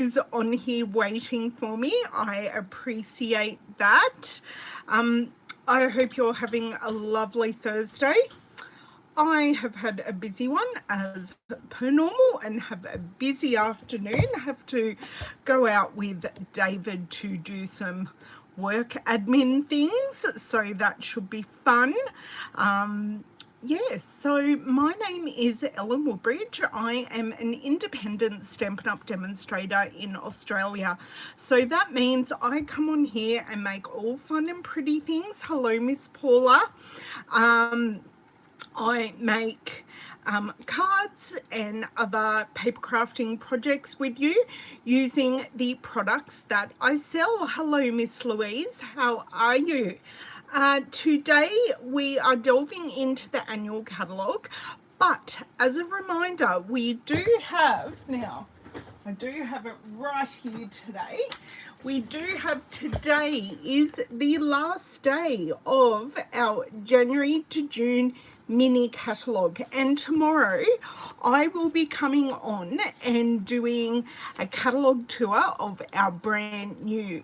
is on here waiting for me. I appreciate that. I hope you're having a lovely Thursday. I have had a busy one as per normal and have a busy afternoon. I have to go out with David to do some work admin things, so that should be fun. Yes, so my name is Ellen Woodbridge. I am an independent Stampin' Up! Demonstrator in Australia. So that means I come on here and make all fun and pretty things. Hello, Miss Paula. I make cards and other paper crafting projects with you using the products that I sell. Hello, Miss Louise. How are you? Today we are delving into the annual catalogue, but as a reminder, we do have, now I do have it right here today. We do have, today is the last day of our January to June mini catalogue, and tomorrow I will be coming on and doing a catalogue tour of our brand new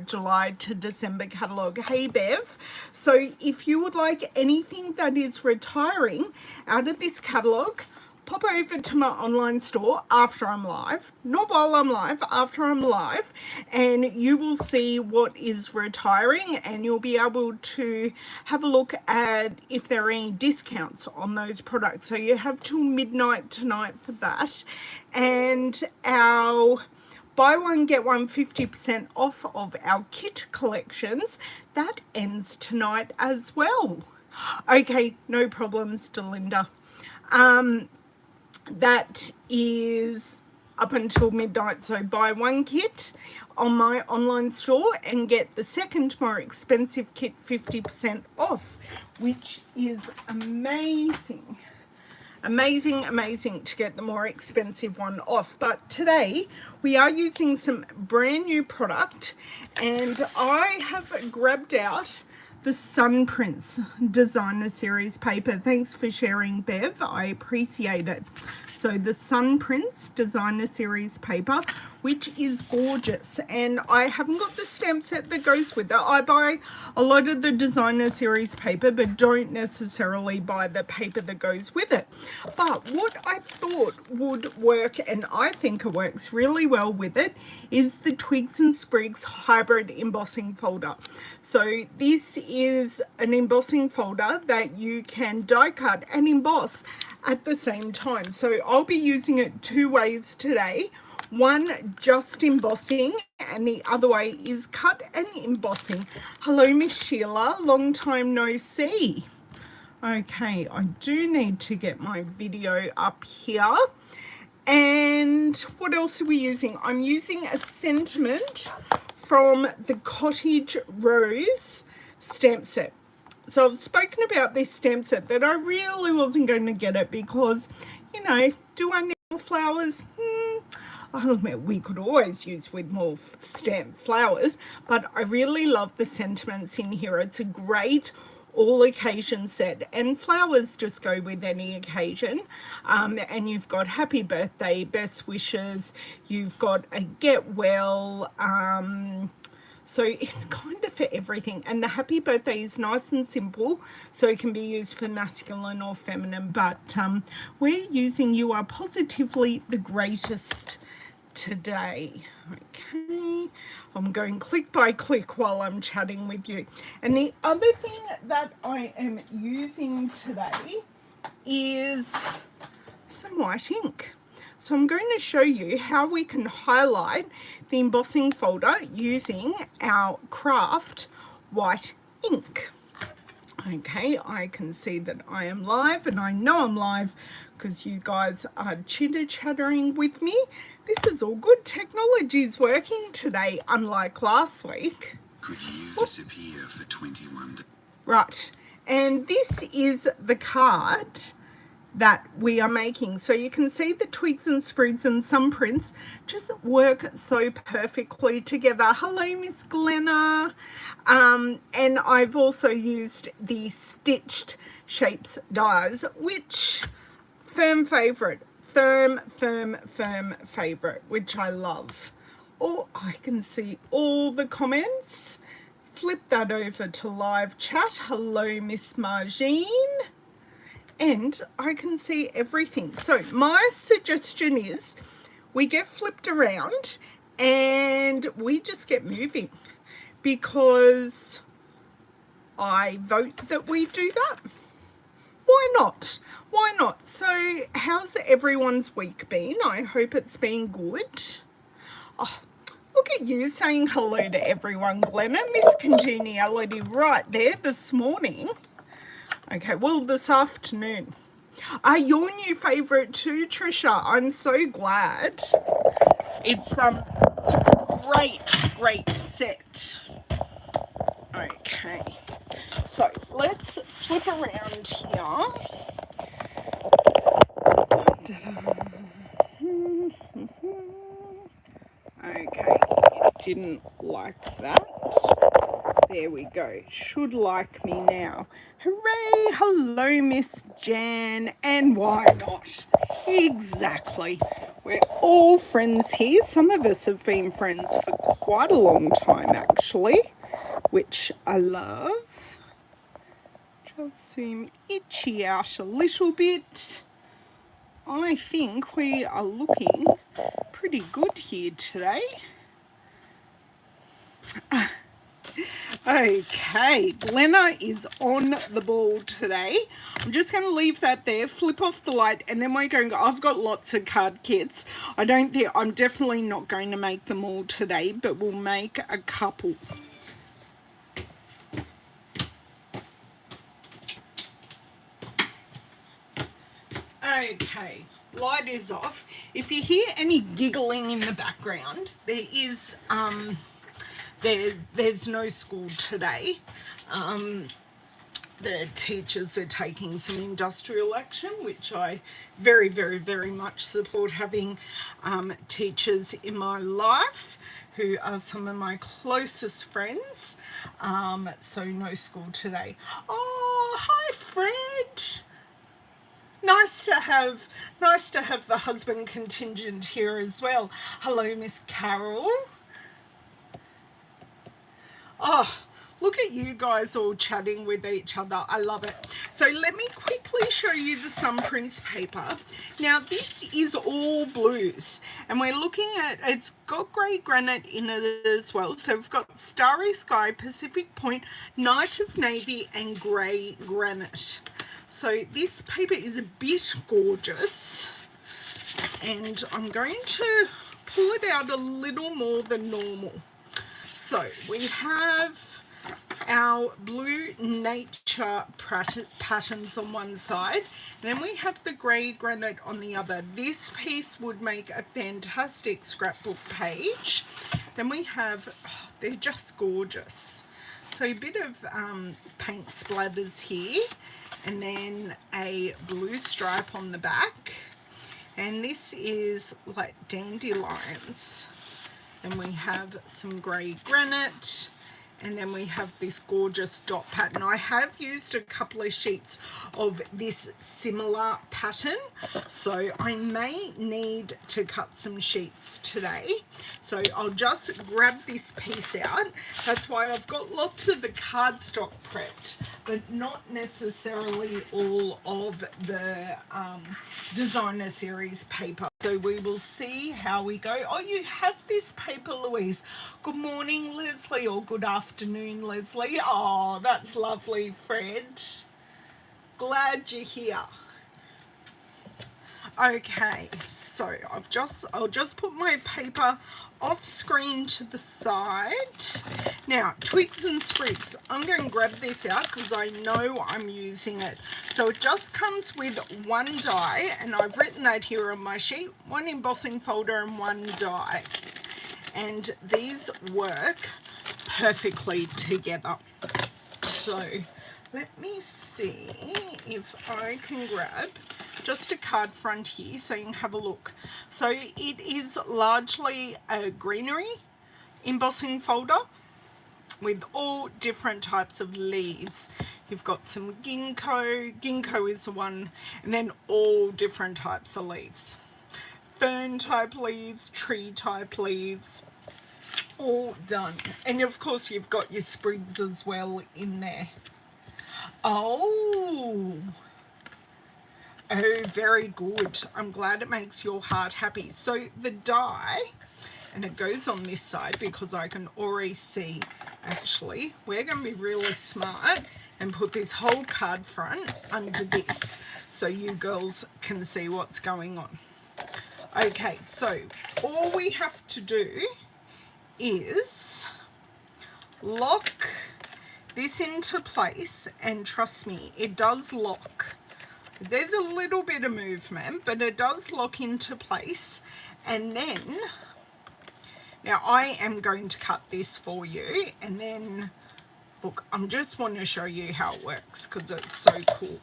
July to December catalogue. Hey Bev, so if you would like anything that is retiring out of this catalogue, pop over to my online store after I'm live, not while I'm live, after I'm live, and you will see what is retiring, and you'll be able to have a look at if there are any discounts on those products. So you have till midnight tonight for that. And our buy one get one 50% off of our kit collections, that ends tonight as well. Okay, no problems, Delinda. That is up until midnight, so buy one kit on my online store and get the second more expensive kit 50% off, which is amazing. Amazing to get the more expensive one off. But today we are using some brand new product, and I have grabbed out the Sun Prince Designer Series paper. Thanks for sharing, Bev. I appreciate it. So the Sun Prince Designer Series paper, which is gorgeous, and I haven't got the stamp set that goes with it. I buy a lot of the Designer Series paper, but don't necessarily buy the paper that goes with it. But what I thought would work, and I think it works really well with it, is the Twigs and Sprigs hybrid embossing folder. So this is an embossing folder that you can die cut and emboss at the same time. So I'll be using it two ways today. One, just embossing, and the other way is cut and embossing. Hello, Miss Sheila, long time no see. Okay, I do need to get my video up here. And what else are we using? I'm using a sentiment from the Cottage Rose stamp set. So I've spoken about this stamp set that I really wasn't going to get it because, you know, do I need more flowers? I'll admit we could always use with more stamped flowers, but I really love the sentiments in here. It's a great all occasion set, and flowers just go with any occasion. And you've got happy birthday, best wishes, you've got a get well, so it's kind of for everything. And the happy birthday is nice and simple, so it can be used for masculine or feminine, but we're using You Are Positively the Greatest today. Okay, I'm going click by click while I'm chatting with you. And the other thing that I am using today is some white ink. So I'm going to show you how we can highlight the embossing folder using our craft white ink. Okay, I can see that I am live, and I know I'm live because you guys are chitter-chattering with me. This is all good. Technology is working today, unlike last week. Could you disappear for 21 days? Right, and this is the card that we are making. So you can see the Twigs and Sprigs and some prints just work so perfectly together. Hello, Miss Glenna. And I've also used the stitched shapes dies, which Fern firm favorite, which I love. Oh, I can see all the comments. Flip that over to live chat. Hello, Miss Margine. And I can see everything. So my suggestion is we get flipped around and we just get moving, because I vote that we do that. Why not? Why not? So how's everyone's week been? I hope it's been good. Oh, look at you saying hello to everyone, Glenna. Miss Congeniality right there this morning. Okay, well, this afternoon. Your new favourite too, Trisha. I'm so glad. It's a great set. Okay, so let's flip around here. Okay, it didn't like that. There we go. Should like me now. Hooray! Hello, Miss Jan. And why not? Exactly. We're all friends here. Some of us have been friends for quite a long time, actually, which I love. Just zoom itchy out a little bit. I think we are looking pretty good here today. Okay, Glenna is on the ball today. I'm just going to leave that there, flip off the light, and then we're going to, I've got lots of card kits. I'm definitely not going to make them all today, but we'll make a couple. Okay, light is off. If you hear any giggling in the background, there is there's no school today. The teachers are taking some industrial action, which I very much support, having teachers in my life who are some of my closest friends. So no school today. Oh, hi Fred. Nice to have the husband contingent here as well. Hello, Miss Carol. Oh, look at you guys all chatting with each other. I love it. So let me quickly show you the Sunprints paper. Now this is all blues, and we're looking at, it's got grey granite in it as well. So we've got Starry Sky, Pacific Point, Night of Navy, and grey granite. So this paper is a bit gorgeous, and I'm going to pull it out a little more than normal. So we have our blue nature patterns on one side, and then we have the grey granite on the other. This piece would make a fantastic scrapbook page. Then we have, oh, they're just gorgeous. So a bit of paint splatters here, and then a blue stripe on the back, and this is like dandelions. And we have some grey granite, and then we have this gorgeous dot pattern. I have used a couple of sheets of this similar pattern, so I may need to cut some sheets today. So I'll just grab this piece out. That's why I've got lots of the cardstock prepped, but not necessarily all of the designer series paper. So we will see how we go. Oh, you have this paper, Louise. Good morning, Leslie, or good afternoon, Leslie. Oh, that's lovely, Fred. Glad you're here. Okay, so I'll just put my paper off screen to the side. Now, Twigs and Sprigs, I'm going to grab this out because I know I'm using it. So it just comes with one die, and I've written that here on my sheet, one embossing folder and one die. And these work perfectly together. So let me see if I can grab just a card front here so you can have a look. So it is largely a greenery embossing folder with all different types of leaves. You've got some ginkgo is the one, and then all different types of leaves. fern type leaves, tree type leaves, all done. And of course you've got your sprigs as well in there. Oh, very good. I'm glad it makes your heart happy. So the die, and it goes on this side because I can already see, actually, we're going to be really smart and put this whole card front under this so you girls can see what's going on. Okay, so all we have to do is lock this into place, and trust me, it does lock. There's a little bit of movement, but it does lock into place. And then, now I am going to cut this for you, and then, look, I just want to show you how it works because it's so cool.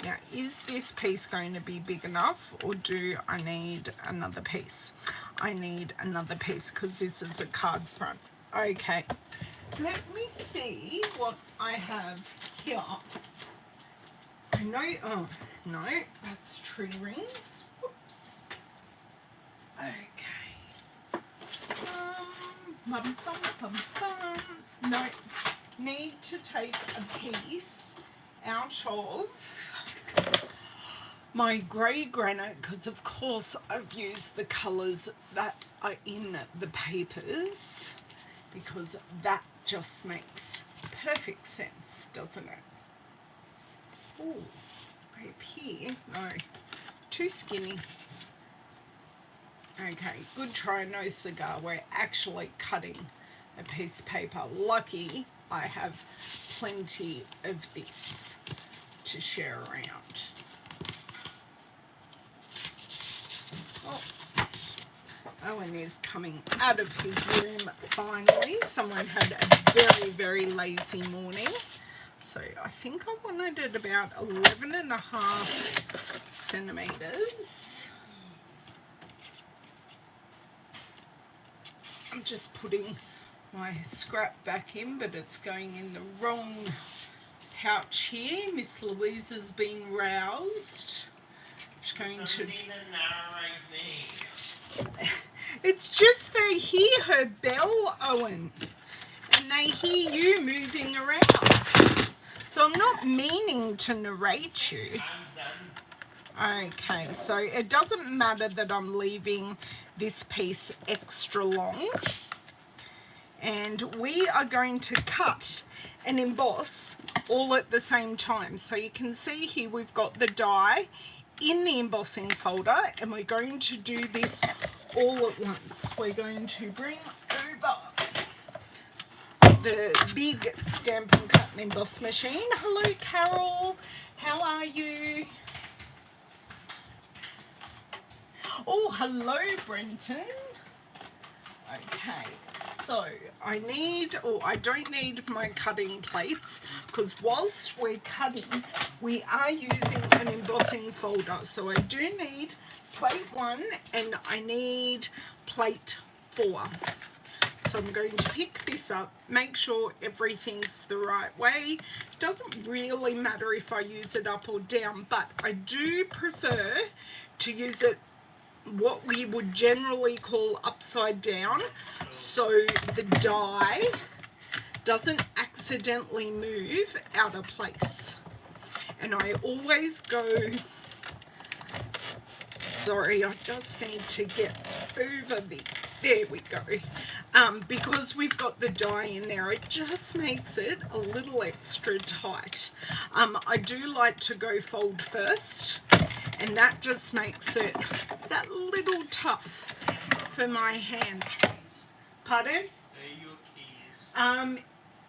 Now, is this piece going to be big enough, or do I need another piece? I need another piece because this is a card front. Okay, let me see what I have here. I know, oh, no, that's tree rings. Whoops. Okay. No, need to take a piece out of my grey granite because of course I've used the colours that are in the papers because that just makes perfect sense, doesn't it? Oh, up here, no, too skinny. Okay, good try, no cigar. We're actually cutting a piece of paper. Lucky I have plenty of this to share around. Oh, Owen is coming out of his room finally. Someone had a very, very lazy morning. So I think I wanted it about 11.5 centimetres. I'm just putting my scrap back in, but it's going in the wrong pouch here. Miss Louisa's being roused. She's going to... It's just they hear her bell, Owen, and they hear you moving around. So I'm not meaning to narrate you. Okay, so it doesn't matter that I'm leaving this piece extra long. And we are going to cut and emboss all at the same time. So you can see here we've got the die in the embossing folder, and we're going to do this all at once. We're going to bring over the big Stampin' Cut and Emboss machine. Hello, Carol. How are you? Oh, hello, Brenton. Okay, so I don't need my cutting plates because whilst we're cutting, we are using an embossing folder. So I do need plate 1 and I need plate 4. So I'm going to pick this up, make sure everything's the right way. It doesn't really matter if I use it up or down, but I do prefer to use it what we would generally call upside down, so the die doesn't accidentally move out of place. And I always go, sorry, I just need to get over there we go. Because we've got the die in there, it just makes it a little extra tight. I do like to go fold first, and that just makes it that little tough for my hands. Pardon? Your keys.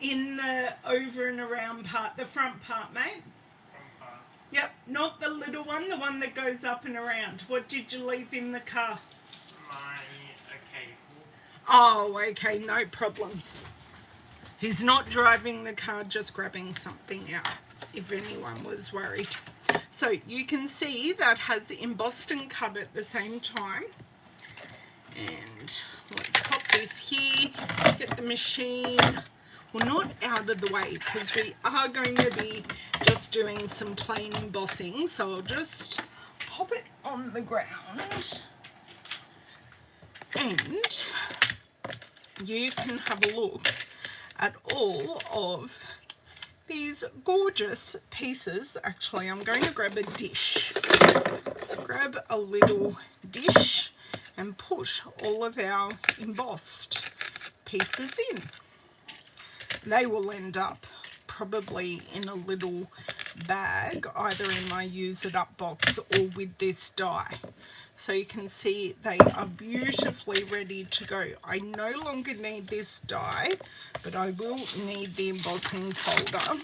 In the over and around part, the front part, mate. Front part. Yep, not the little one, the one that goes up and around. What did you leave in the car? Oh, okay, no problems. He's not driving the car, just grabbing something out, if anyone was worried. So you can see that has embossed and cut at the same time. And let's pop this here, get the machine, well, not out of the way, because we are going to be just doing some plain embossing. So I'll just pop it on the ground. And you can have a look at all of these gorgeous pieces. Actually, I'm going to grab a dish. Grab a little dish and put all of our embossed pieces in. They will end up probably in a little bag, either in my use it up box or with this die. So you can see they are beautifully ready to go. I no longer need this die, but I will need the embossing folder.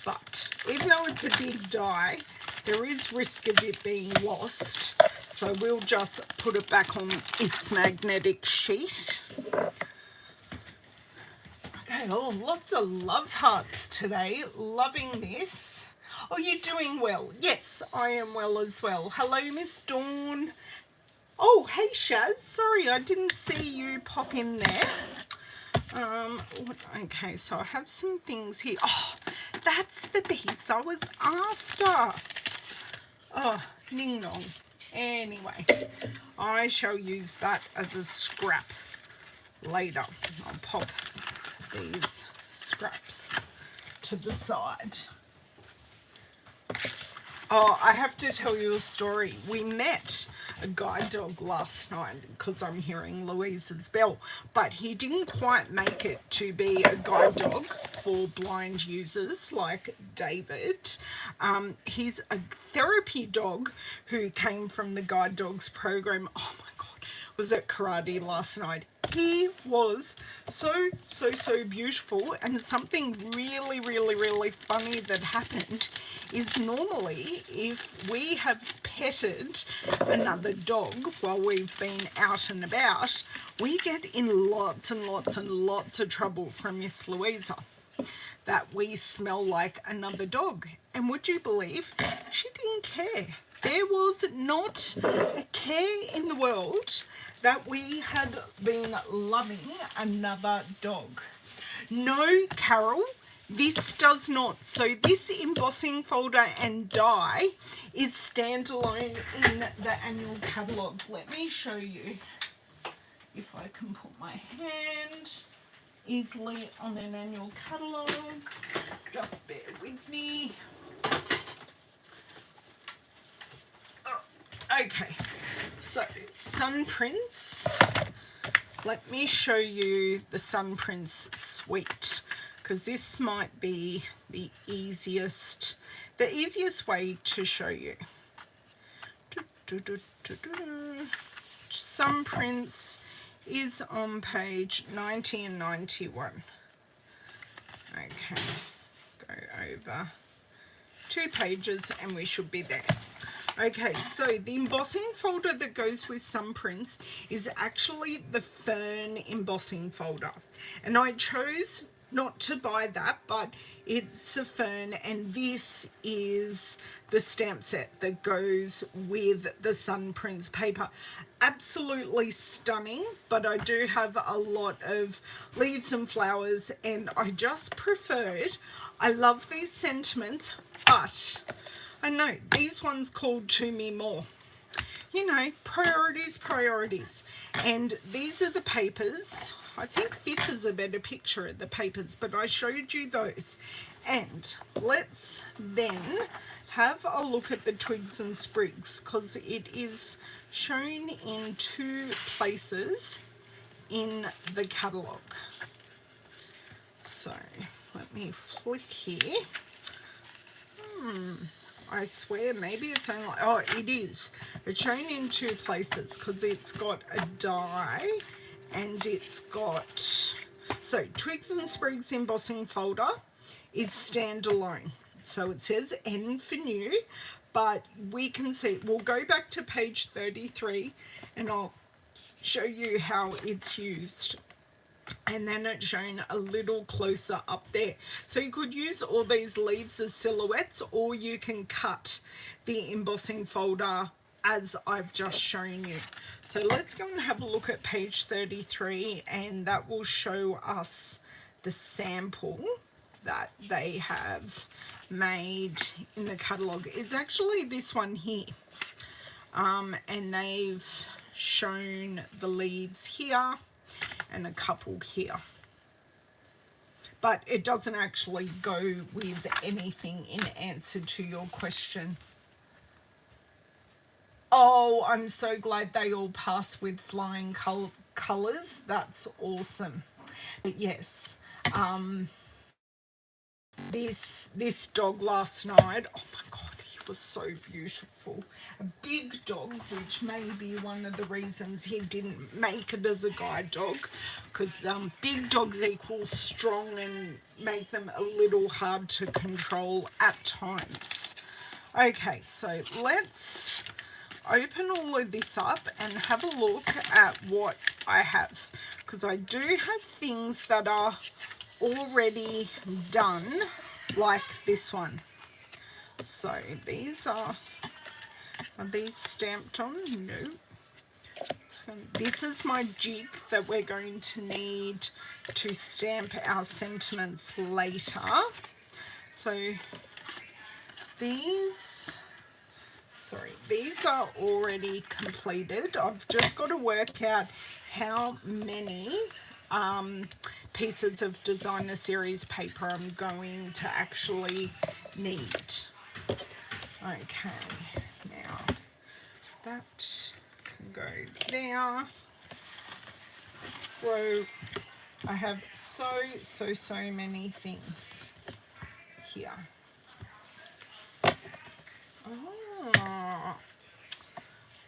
But even though it's a big die, there is risk of it being lost. So we'll just put it back on its magnetic sheet. Okay, oh, lots of love hearts today. Loving this. Oh, you're doing well. Yes, I am well as well. Hello, Miss Dawn. Oh, hey, Shaz. Sorry, I didn't see you pop in there. Okay, so I have some things here. Oh, that's the piece I was after. Oh, ning nong. Anyway, I shall use that as a scrap later. I'll pop these scraps to the side. Oh, I have to tell you a story. We met a guide dog last night because I'm hearing Louise's bell, but he didn't quite make it to be a guide dog for blind users like David. He's a therapy dog who came from the guide dogs program. Oh my God, was at karate last night. He was so beautiful, and something really funny that happened is normally if we have petted another dog while we've been out and about, we get in lots and lots of trouble from Miss Louisa that we smell like another dog. And would you believe she didn't care? There was not a care in the world that we had been loving another dog. No, Carol, this does not. So this embossing folder and die is standalone in the annual catalogue. Let me show you if I can put my hand easily on an annual catalogue. Just bear with me. Okay, so Sun Prince. Let me show you the Sun Prince suite, because this might be the easiest way to show you. Sun Prince is on page 90 and 91. Okay, go over 2 pages and we should be there. Okay, so the embossing folder that goes with Sun Prince is actually the Fern embossing folder. And I chose not to buy that, but it's a Fern, and this is the stamp set that goes with the Sun Prince paper. Absolutely stunning, but I do have a lot of leaves and flowers, and I just preferred, I love these sentiments, but I know these ones called to me more. You know, priorities. And these are the papers. I think this is a better picture of the papers, but I showed you those. And let's then have a look at the Twigs and Sprigs, because it is shown in 2 places in the catalogue. So let me flick here. I swear maybe it's only, oh, it is. It's shown in 2 places because it's got a die and it's got, so Twigs and Sprigs embossing folder is standalone. So it says N for new, but we can see, we'll go back to page 33 and I'll show you how it's used. And then it's shown a little closer up there. So you could use all these leaves as silhouettes, or you can cut the embossing folder as I've just shown you. So let's go and have a look at page 33, and that will show us the sample that they have made in the catalogue. It's actually this one here. And they've shown the leaves here and a couple here. But it doesn't actually go with anything in answer to your question. Oh, I'm so glad they all pass with flying colours. That's awesome. But yes, this dog last night, oh my God, he was so beautiful. A big dog, which may be one of the reasons he didn't make it as a guide dog, because big dogs equal strong and make them a little hard to control at times. Okay, so let's open all of this up and have a look at what I have, because I do have things that are already done, like this one. So these are these stamped on? No. So this is my jig that we're going to need to stamp our sentiments later. So these are already completed. I've just got to work out how many pieces of designer series paper I'm going to actually need. Okay, now that can go there. Whoa, I have so many things here.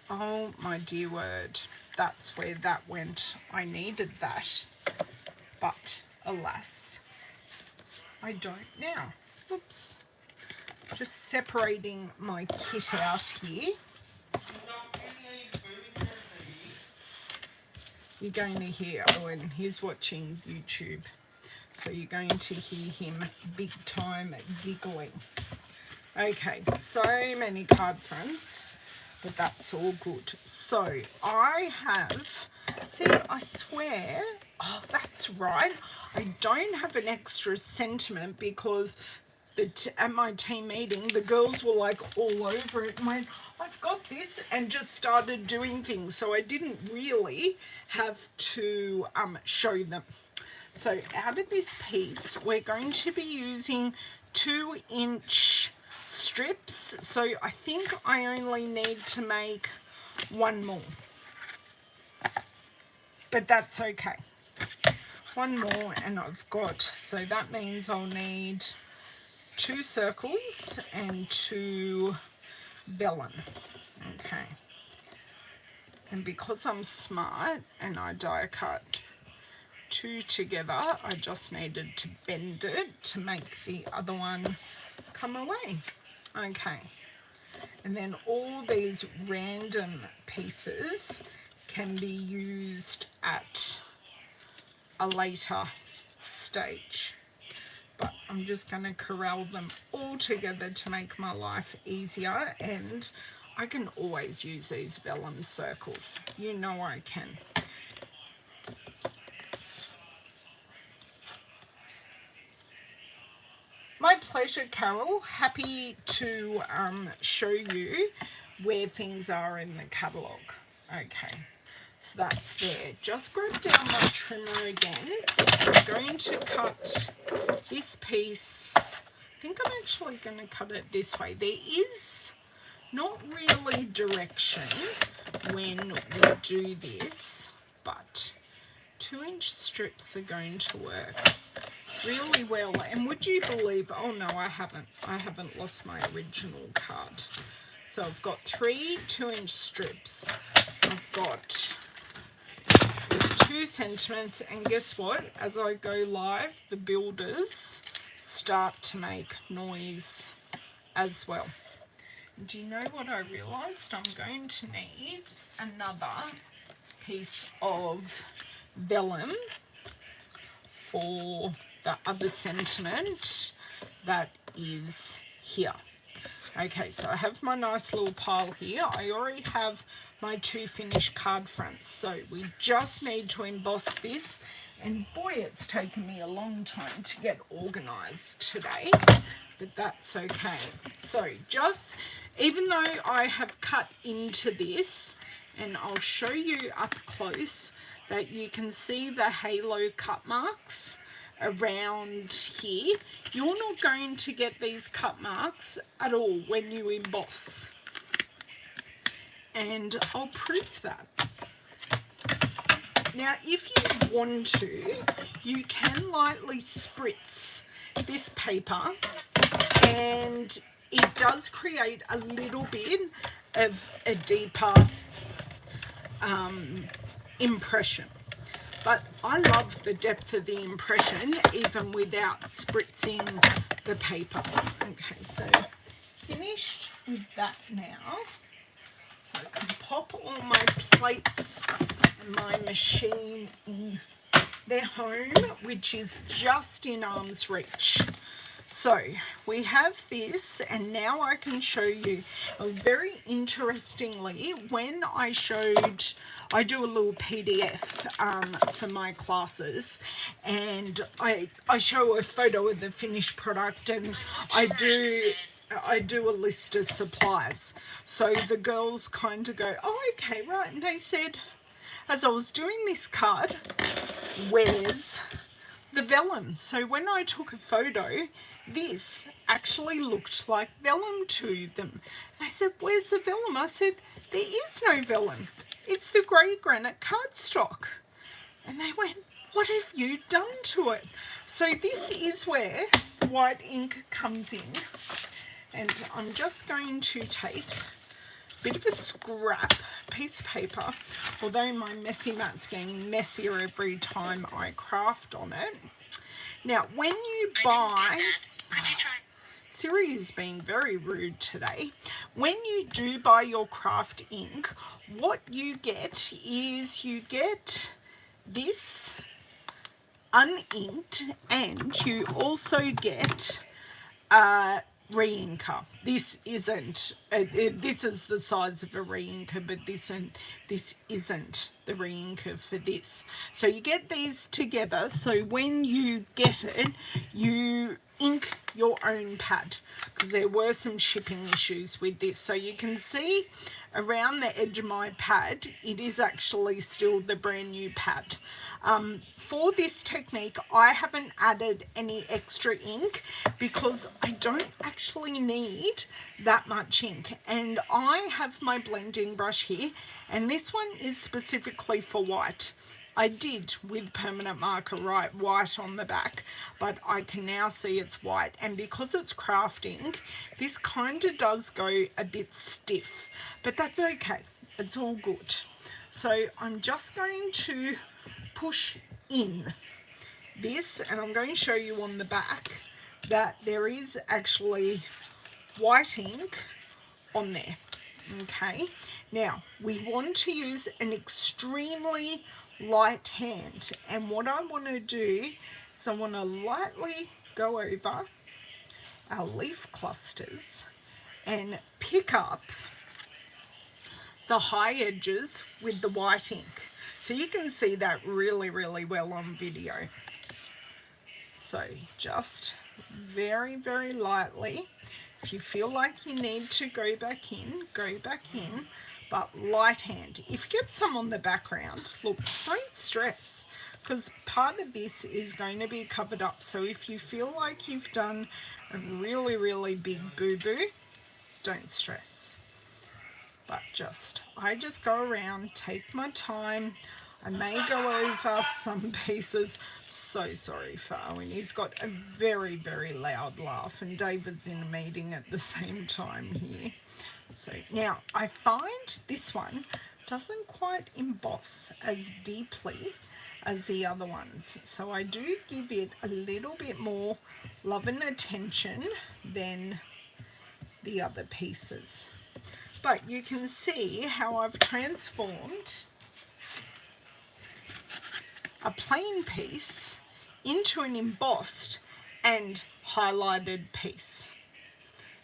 Oh my dear word, that's where that went. I needed that, but alas, I don't now. Oops. Just separating my kit out here. You're going to hear Owen, he's watching YouTube, so you're going to hear him big time giggling. Okay, so many card fronts, but that's all good. So I have, see, I swear, oh, that's right, I don't have an extra sentiment because at my team meeting, the girls were like all over it and went, I've got this, and just started doing things. So I didn't really have to show them. So out of this piece, we're going to be using 2-inch strips. So I think I only need to make one more. But that's okay. One more and I've got, so that means I'll need 2 circles and 2 vellum. Okay. And because I'm smart and I die cut 2 together, I just needed to bend it to make the other one come away. Okay. And then all these random pieces can be used at a later stage. But I'm just going to corral them all together to make my life easier, and I can always use these vellum circles. You know I can. My pleasure, Carol. Happy to show you where things are in the catalogue. Okay, so that's there. Just grab down my trimmer again. I'm going to cut this piece. I think I'm actually going to cut it this way. There is not really direction when we do this, but 2-inch strips are going to work really well. And would you believe, oh no, I haven't lost my original card. So I've got 3 2-inch strips. I've got 2 sentiments, and guess what? As I go live, the builders start to make noise as well. Do you know what I realised? I'm going to need another piece of vellum for the other sentiment that is here. Okay, so I have my nice little pile here. I already have my 2 finished card fronts, so we just need to emboss this, and boy, it's taken me a long time to get organised today, but that's okay. So just, even though I have cut into this and I'll show you up close that you can see the halo cut marks around here. You're not going to get these cut marks at all when you emboss, and I'll prove that. Now, if you want to, you can lightly spritz this paper, and it does create a little bit of a deeper impression. But I love the depth of the impression even without spritzing the paper. Okay, so finished with that now. So I can pop all my plates and my machine in their home, which is just in arm's reach. So we have this, and now I can show you. Very interestingly, when I do a little PDF for my classes, and I show a photo of the finished product, and I do a list of supplies. So the girls kind of go, oh, okay, right. And they said, as I was doing this card, where's the vellum? So when I took a photo, this actually looked like vellum to them. They said, where's the vellum? I said, there is no vellum. It's the grey granite cardstock. And they went, what have you done to it? So this is where white ink comes in. And I'm just going to take a bit of a scrap piece of paper, although my messy mat's getting messier every time I craft on it. Now, when you buy... Siri is being very rude today. When you do buy your craft ink, what you get is you get this uninked, and you also get re-inker. This isn't, this is the size of a re-inker, but this isn't the re-inker for this. So you get these together, so when you get it, you ink your own pad, because there were some shipping issues with this. So you can see around the edge of my pad, it is actually still the brand new pad. For this technique, I haven't added any extra ink because I don't actually need that much ink. And I have my blending brush here, and this one is specifically for white. I did with permanent marker write white on the back, but I can now see it's white. And because it's craft ink, this kind of does go a bit stiff, but that's okay. It's all good. So I'm just going to push in this, and I'm going to show you on the back that there is actually white ink on there. Okay, now we want to use an extremely light hand, and what I want to do is I want to lightly go over our leaf clusters and pick up the high edges with the white ink. So you can see that really, really well on video. So just very, very lightly. If you feel like you need to go back in, but light hand. If you get some on the background, look, don't stress, because part of this is going to be covered up. So if you feel like you've done a really, really big boo-boo, don't stress. But I just go around, take my time. I may go over some pieces. So sorry for Owen. He's got a very, very loud laugh, and David's in a meeting at the same time here. So now I find this one doesn't quite emboss as deeply as the other ones. So I do give it a little bit more love and attention than the other pieces. But you can see how I've transformed a plain piece into an embossed and highlighted piece.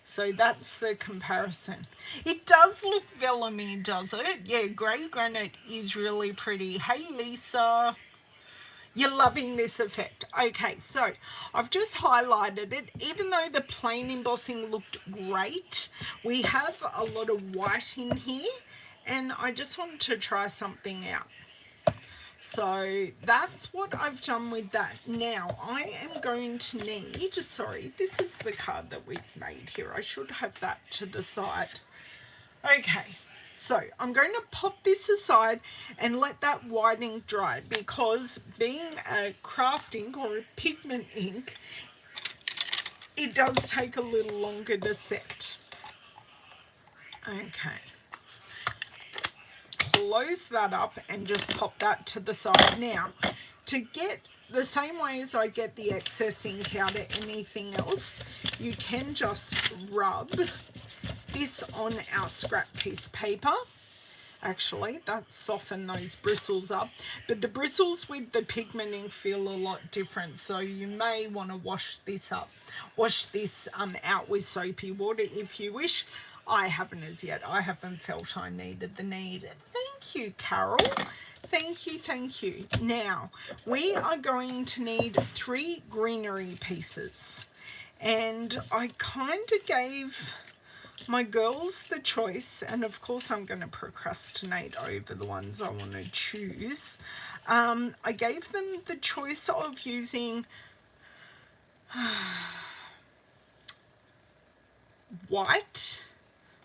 So that's the comparison. It does look vellumy, does it? Yeah, grey granite is really pretty. Hey Lisa, you're loving this effect. Okay, so I've just highlighted it. Even though the plain embossing looked great, we have a lot of white in here, and I just wanted to try something out. So that's what I've done with that. Now I am going to need, sorry, this is the card that we've made here. I should have that to the side. Okay, so I'm going to pop this aside and let that white ink dry, because being a craft ink or a pigment ink, it does take a little longer to set. Okay. Close that up and just pop that to the side. Now, to get the same way as I get the excess ink out of anything else, you can just rub this on our scrap piece paper. Actually, that softened those bristles up, but the bristles with the pigment ink feel a lot different, so you may want to wash this out with soapy water if you wish. I haven't as yet. I haven't felt I needed the need. Thank you, Carol. Thank you, thank you. Now, we are going to need 3 greenery pieces. And I kind of gave my girls the choice, and of course I'm going to procrastinate over the ones I want to choose. I gave them the choice of using white.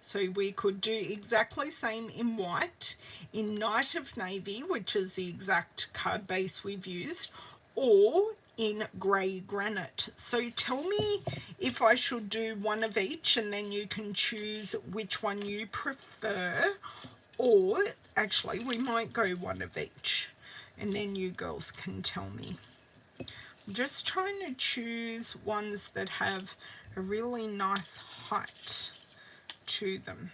So we could do exactly same in white, in Night of Navy, which is the exact card base we've used, or in grey granite. So tell me if I should do one of each, and then you can choose which one you prefer, or actually we might go one of each, and then you girls can tell me. I'm just trying to choose ones that have a really nice height to them,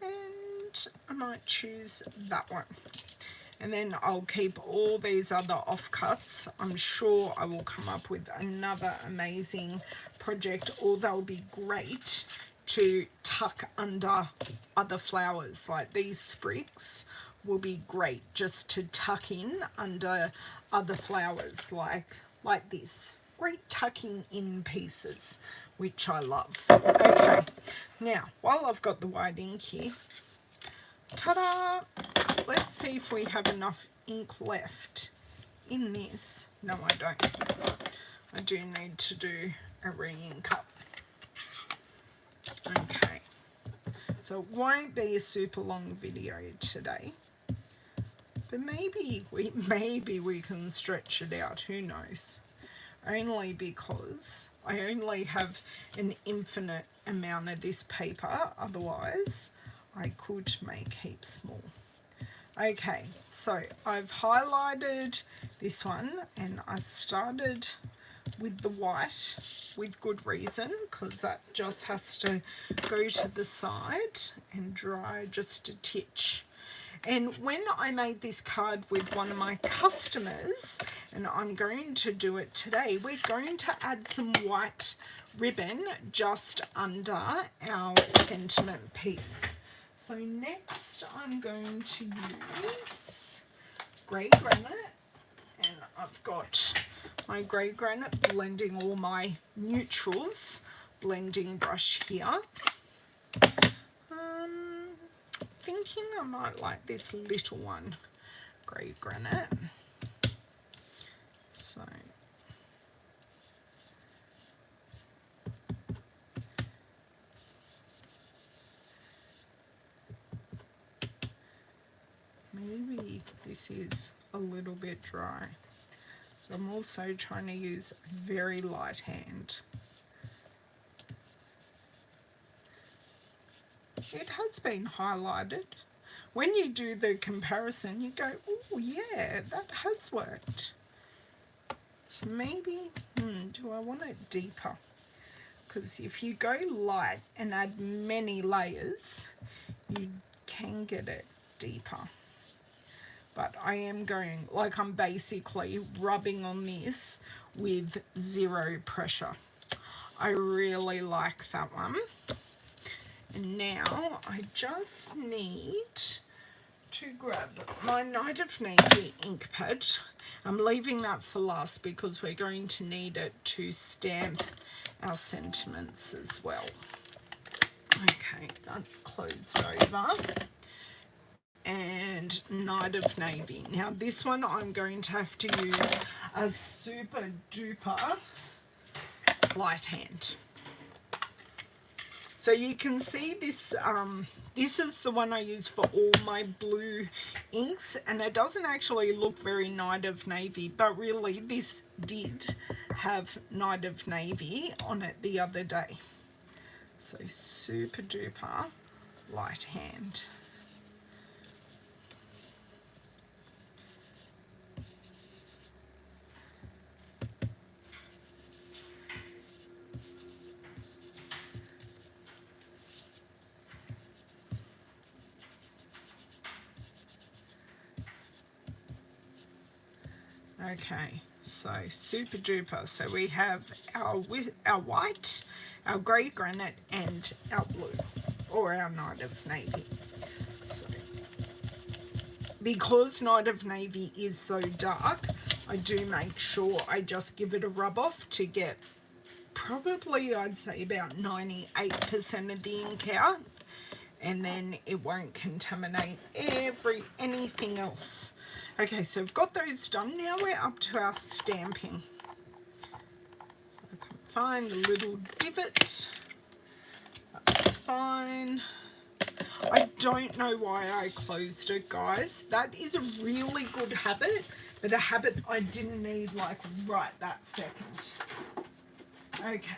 and I might choose that one, and then I'll keep all these other offcuts. I'm sure I will come up with another amazing project, or they'll be great to tuck under other flowers. Like these sprigs will be great just to tuck in under other flowers, like this. Great tucking in pieces, which I love. Okay, now while I've got the white ink here, ta-da! Let's see if we have enough ink left in this. No, I don't. I do need to do a re-ink up. Okay, so it won't be a super long video today, but maybe we can stretch it out. Who knows? Only because I only have an infinite amount of this paper, otherwise I could make heaps more. Okay, so I've highlighted this one, and I started with the white with good reason, because that just has to go to the side and dry just a titch. And when I made this card with one of my customers, and I'm going to do it today, we're going to add some white ribbon just under our sentiment piece. So next I'm going to use grey granite, and I've got my grey granite blending all my neutrals blending brush here. Thinking I might like this little one, grey granite. So maybe this is a little bit dry. So I'm also trying to use a very light hand. It has been highlighted. When you do the comparison, you go, oh yeah, that has worked. So maybe, do I want it deeper? Because if you go light and add many layers, you can get it deeper. But I am going, like I'm basically rubbing on this with zero pressure. I really like that one. And now I just need to grab my Night of Navy ink pad. I'm leaving that for last because we're going to need it to stamp our sentiments as well. Okay, that's closed over. and Night of Navy. Now this one I'm going to have to use a super duper light hand. So you can see this, this is the one I use for all my blue inks, and it doesn't actually look very Night of Navy, but really this did have Night of Navy on it the other day. So super duper light hand. Okay, so super duper. So we have our white, our grey granite, and our blue, or our Night of Navy. So because Night of Navy is so dark, I do make sure I just give it a rub off to get probably, I'd say, about 98% of the ink out, and then it won't contaminate anything else. Okay, so we've got those done. Now we're up to our stamping. I can find a little divot. That's fine. I don't know why I closed it, guys. That is a really good habit, but a habit I didn't need like right that second. Okay.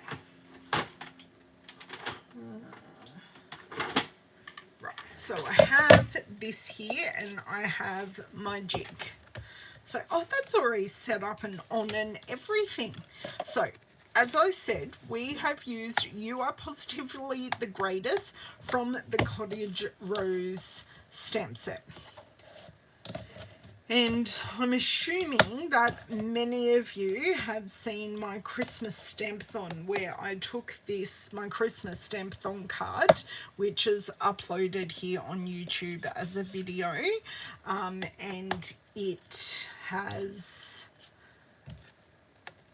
Right, so I have this here and I have my jig. So, oh, that's already set up and on and everything. So, as I said, we have used You Are Positively the Greatest from the Cottage Rose stamp set. And I'm assuming that many of you have seen my Christmas Stampathon, where I took this, my Christmas Stampathon card, which is uploaded here on YouTube as a video, and it has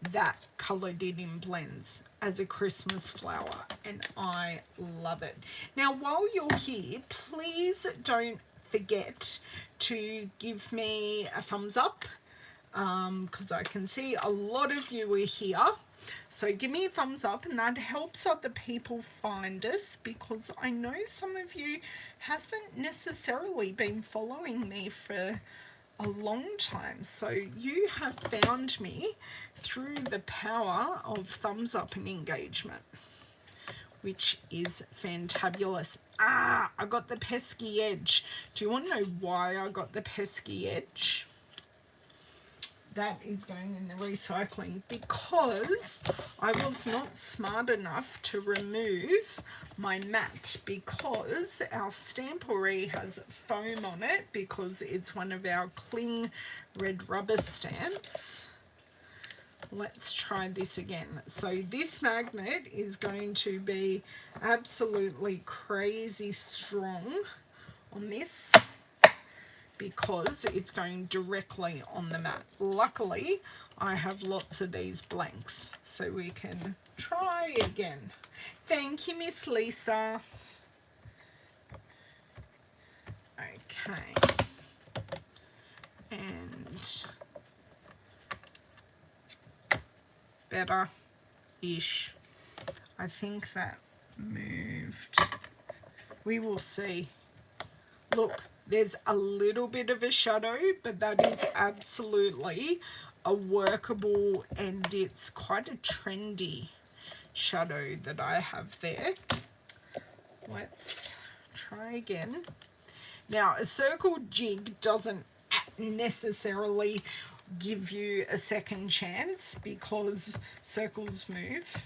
that coloured in blends as a Christmas flower, and I love it. Now, while you're here, please don't forget to give me a thumbs up, because I can see a lot of you are here. So give me a thumbs up, and that helps other people find us, because I know some of you haven't necessarily been following me for a long time. So you have found me through the power of thumbs up and engagement, which is fantabulous. Ah, I got the pesky edge. Do you want to know why I got the pesky edge? That is going in the recycling, because I was not smart enough to remove my mat, because our Stamporee has foam on it, because it's one of our cling red rubber stamps. Let's try this again. So this magnet is going to be absolutely crazy strong on this, because it's going directly on the mat. Luckily, I have lots of these blanks, so we can try again. Thank you, Miss Lisa. Okay. And better-ish. I think that moved. We will see. Look, there's a little bit of a shadow, but that is absolutely a workable, and it's quite a trendy shadow that I have there. Let's try again. Now, a circle jig doesn't necessarily give you a second chance, because circles move.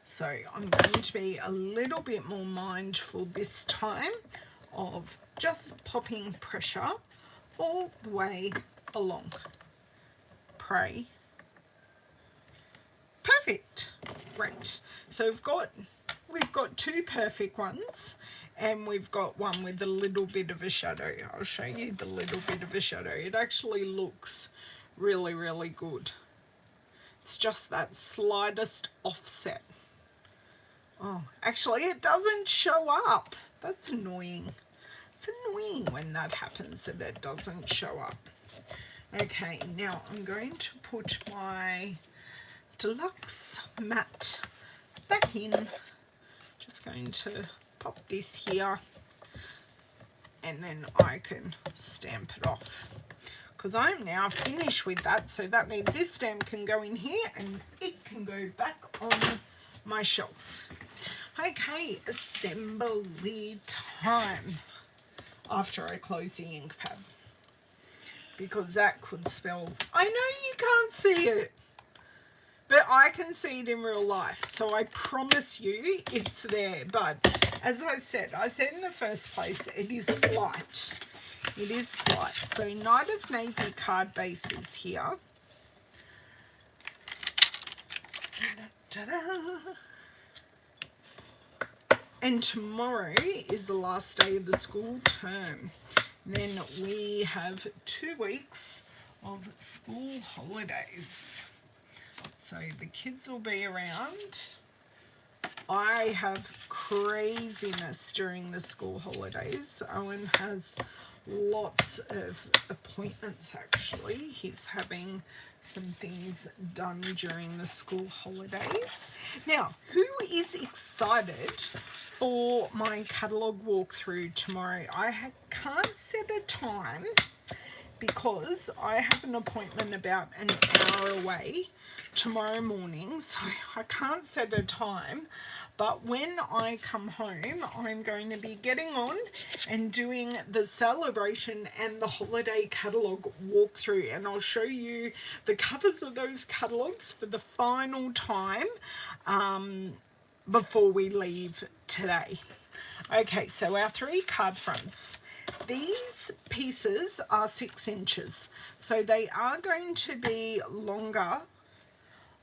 So I'm going to be a little bit more mindful this time of just popping pressure all the way along. Pray. Perfect. Great. So we've got two perfect ones, and we've got one with a little bit of a shadow. I'll show you the little bit of a shadow. It actually looks really, really good. It's just that slightest offset. Oh, actually it doesn't show up. That's annoying. It's annoying when that happens, that it doesn't show up. Okay, now I'm going to put my deluxe mat back in. Just going to pop this here, and then I can stamp it off, because I'm now finished with that. So that means this stamp can go in here and it can go back on my shelf. Okay, assembly time. After I close the ink pad, because that could spell, I know you can't see it, but I can see it in real life, so I promise you it's there. But as I said in the first place, it is slight. It is slight. So Night of Navy card bases here. And tomorrow is the last day of the school term. Then we have 2 weeks of school holidays. So the kids will be around. I have craziness during the school holidays. Owen has lots of appointments actually. He's having some things done during the school holidays. Now, who is excited for my catalogue walkthrough tomorrow? I can't set a time because I have an appointment about an hour away tomorrow morning, so I can't set a time. But when I come home, I'm going to be getting on and doing the celebration and the holiday catalogue walkthrough, and I'll show you the covers of those catalogues for the final time before we leave today. Okay, so our 3 card fronts. These pieces are 6 inches, so they are going to be longer.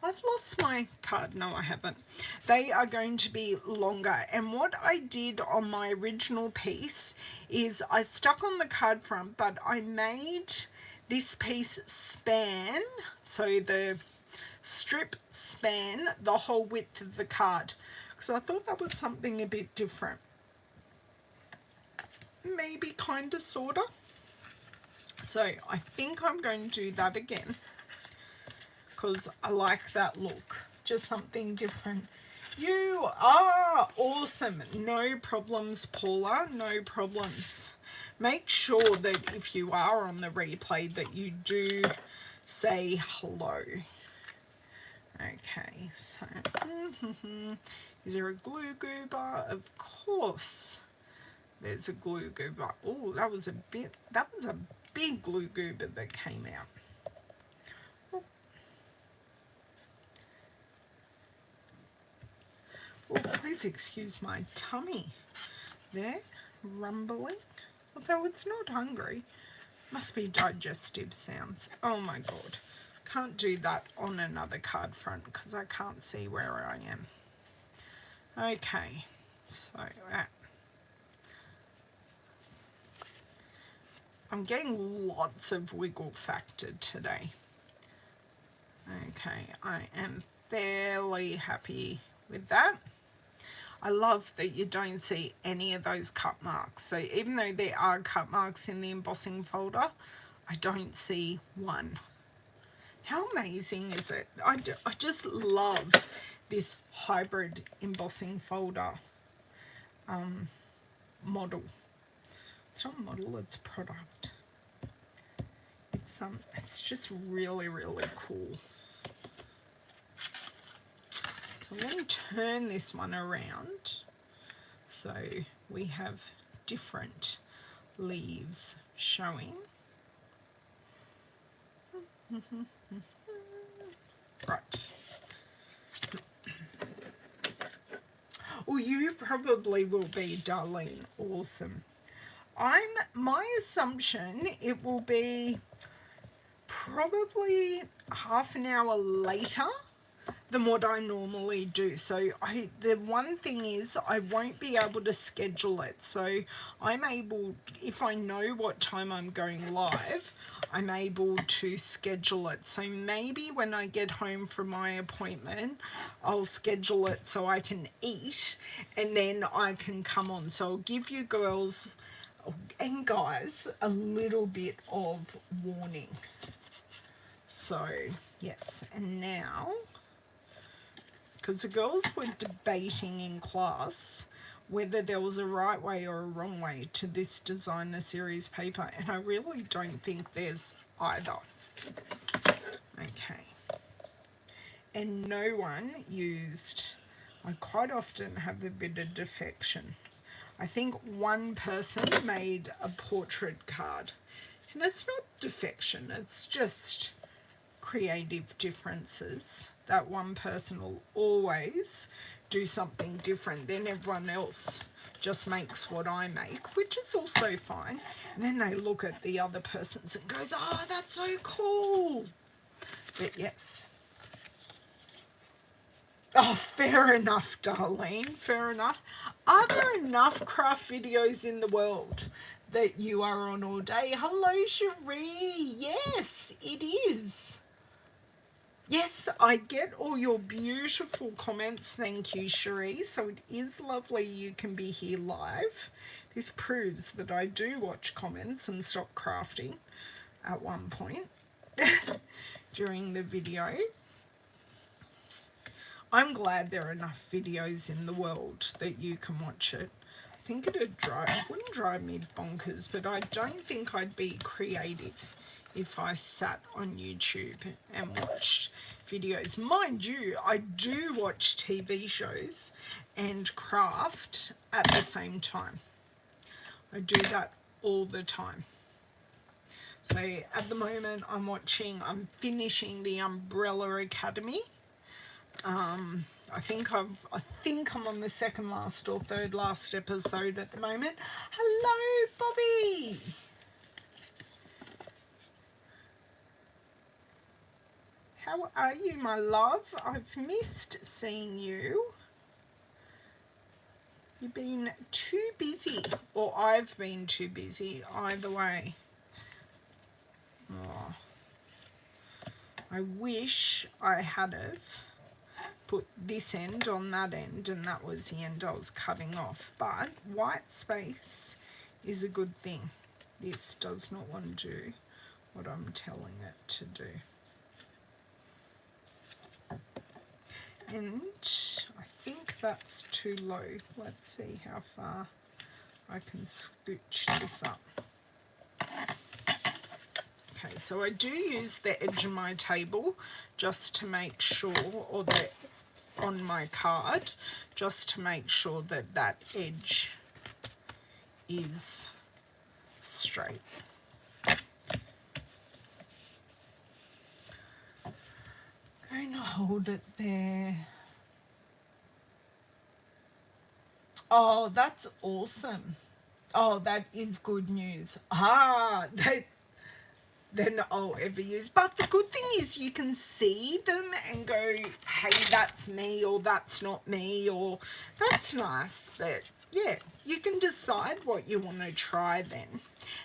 I've lost my card. No, I haven't. They are going to be longer. And what I did on my original piece is I stuck on the card front, but I made this piece span, so the strip span the whole width of the card. So I thought that was something a bit different. Maybe kind of, sort of. So I think I'm going to do that again, because I like that look. Just something different. You are awesome. No problems, Paula. No problems. Make sure that if you are on the replay that you do say hello. Okay, so is there a glue goober? Of course there's a glue goober. Oh, that was a big glue goober that came out. Oh, please excuse my tummy there, rumbling. Although it's not hungry. Must be digestive sounds. Oh my God. Can't do that on another card front because I can't see where I am. Okay, so I'm getting lots of wiggle factor today. Okay, I am fairly happy with that. I love that you don't see any of those cut marks. So even though there are cut marks in the embossing folder, I don't see one. How amazing is it? I just love this hybrid embossing folder model. It's not model, it's product. It's just really, really cool. So let me turn this one around so we have different leaves showing. Right. Well, you probably will be, Darlene. Awesome. My assumption it will be probably half an hour later than what I normally do. So the one thing is I won't be able to schedule it. So I'm able, if I know what time I'm going live, I'm able to schedule it. So maybe when I get home from my appointment, I'll schedule it so I can eat and then I can come on. So I'll give you girls, and guys, a little bit of warning. So, yes, and now, because the girls were debating in class whether there was a right way or a wrong way to this designer series paper, and I really don't think there's either. Okay. And no one used, I quite often have a bit of defection. I think one person made a portrait card, and it's not defection, it's just creative differences. That one person will always do something different than everyone else, just makes what I make, which is also fine. And then they look at the other person's and goes, oh, that's so cool. But yes. Oh, fair enough, Darlene, fair enough. Are there enough craft videos in the world that you are on all day? Hello, Cherie. Yes, it is. Yes, I get all your beautiful comments. Thank you, Cherie. So it is lovely you can be here live. This proves that I do watch comments and stop crafting at one point during the video. I'm glad there are enough videos in the world that you can watch it. I think wouldn't drive me bonkers, but I don't think I'd be creative if I sat on YouTube and watched videos. Mind you, I do watch TV shows and craft at the same time. I do that all the time. So at the moment I'm finishing the Umbrella Academy. I think I'm on the second last or third last episode at the moment. Hello, Bobby. How are you, my love? I've missed seeing you. You've been too busy, or I've been too busy, either way. Oh, I wish I had have put this end on that end, and that was the end I was cutting off. But white space is a good thing. This does not want to do what I'm telling it to do. And I think that's too low. Let's see how far I can scooch this up. Okay, so I do use the edge of my table just to make sure, or the on my card, just to make sure that that edge is straight. Going to hold it there. Oh, that's awesome. Oh, that is good news. Then I'll ever use. But the good thing is you can see them and go, hey, that's me, or that's not me, or that's nice. But yeah, you can decide what you want to try then.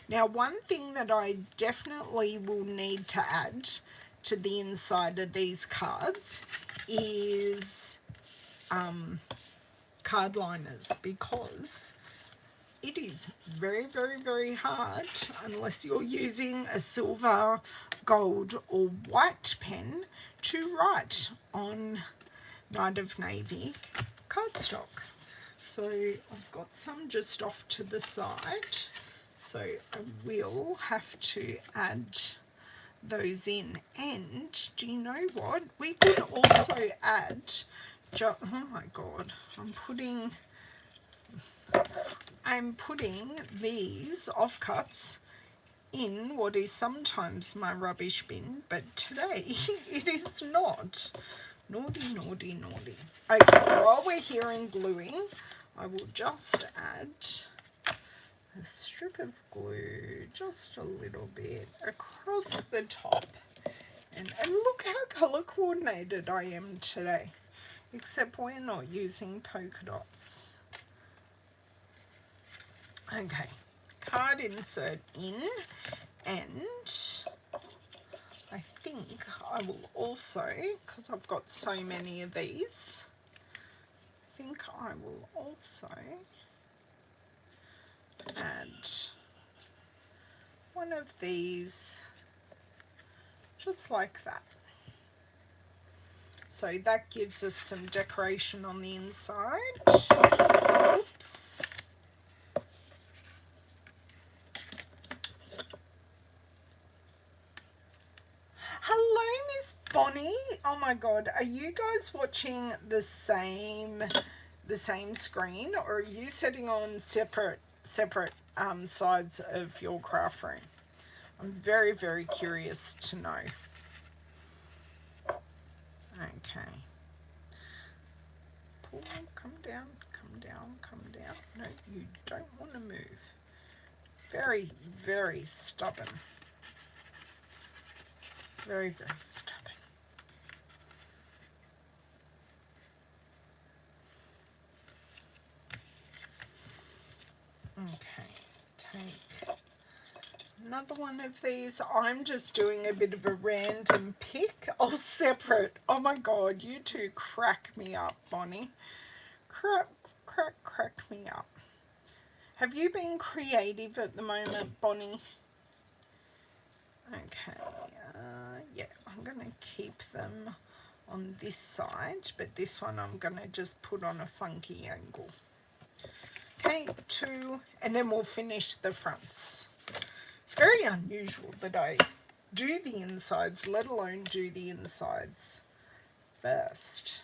Now, one thing that I definitely will need to add to the inside of these cards is card liners, because it is very, very, very hard, unless you're using a silver, gold or white pen, to write on Night of Navy cardstock. So I've got some just off to the side, so I will have to add those in. And do you know what? We could also add, oh my god, I'm putting these offcuts in what is sometimes my rubbish bin, but today it is not. Naughty, naughty, naughty. Okay, while we're here and gluing, I will just add a strip of glue, just a little bit, across the top. And look how colour coordinated I am today, except we're not using polka dots. Okay, card insert in, and I think I will also, because I've got so many of these, I think I will also add one of these just like that. So that gives us some decoration on the inside. Oops. Hello, Miss Bonnie. Oh my God, are you guys watching the same screen, or are you sitting on separate sides of your craft room? I'm very, very curious to know. Okay. Pull, come down, come down, come down. No, you don't want to move. Very, very stubborn. Very, very stubborn. Okay, take another one of these. I'm just doing a bit of a random pick. Oh, separate. Oh my God, you two crack me up, Bonnie. Crack me up. Have you been creative at the moment, Bonnie? Okay, yeah, I'm going to keep them on this side, but this one I'm going to just put on a funky angle. Okay, 2, and then we'll finish the fronts. It's very unusual that I do the insides, let alone do the insides first.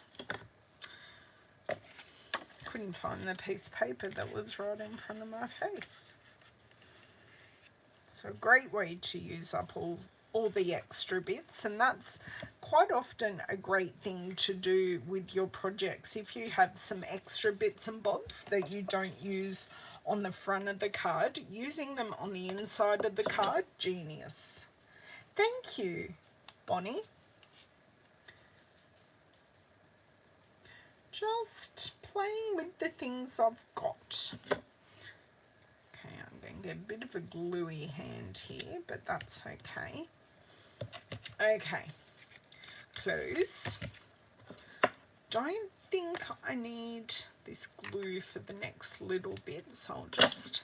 Couldn't find the piece of paper that was right in front of my face. So a great way to use up all the extra bits, and that's quite often a great thing to do with your projects. If you have some extra bits and bobs that you don't use on the front of the card, using them on the inside of the card, genius. Thank you, Bonnie. Just playing with the things I've got. Okay, I'm going to get a bit of a gluey hand here, but that's okay. Okay, close. Don't think I need this glue for the next little bit, so I'll just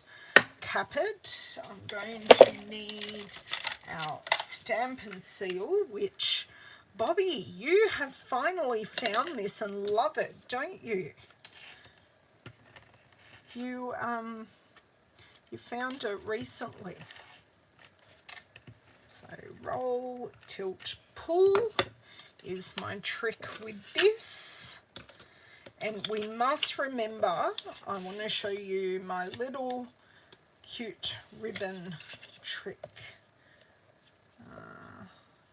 cap it. I'm going to need our Stampin Seal, which, Bobby, you have finally found this and love it, don't you? You found it recently. So roll, tilt, pull is my trick with this. And we must remember, I want to show you my little cute ribbon trick.